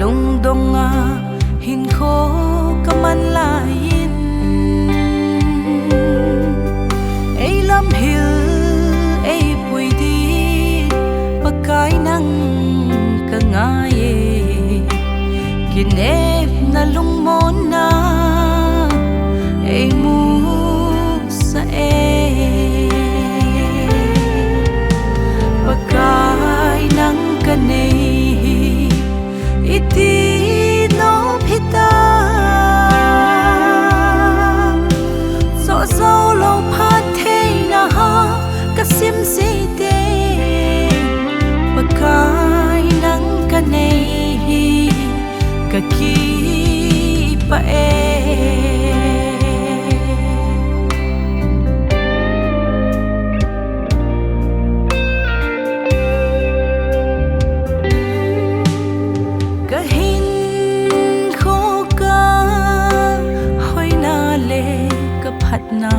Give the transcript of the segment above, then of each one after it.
lung donga hin kho kaman lain ei lam hil ei pui di pakai nang kangaye kinep na lung mon na ei mu sa pakai nang kanei iti no phita so so lo phat thei na ha kasim si te pakai nang kanei ka ki pa na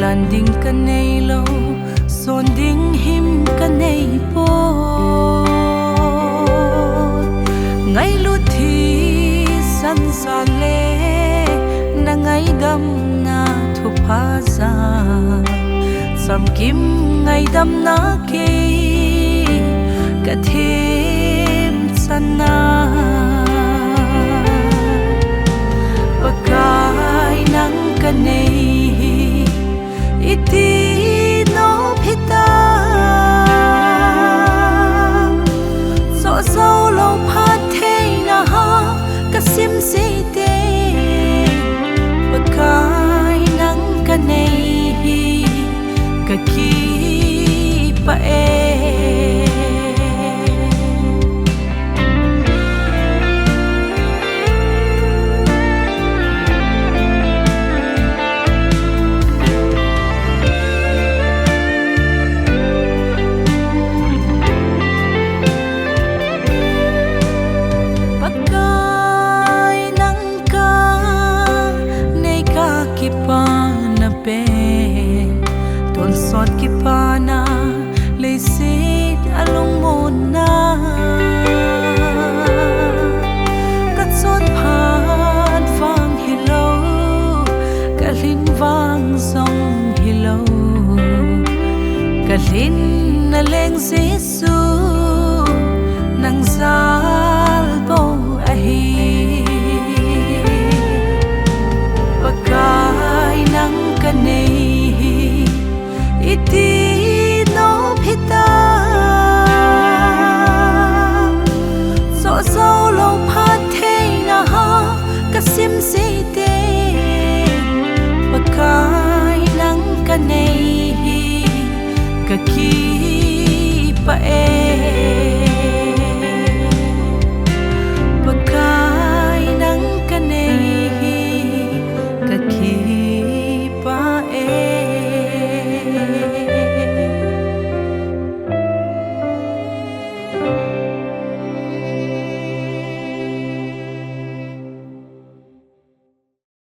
landing kanay lo sonding him kanay po ngay luthi san sale na ngay dam na thupaza sam kim ngay dam na ke kathim sana pakai nang kanei iti no phita so so lo phat thei na ha kasim si te pakai nang kanei ka ki pa ton sot ki pana le sit along mona kat sot phan vang hello kalin vang song hello kalin na leng sisu nang zal bo ahi pakai nang kanei iti no phita so so lo phat thei na ha kasim si te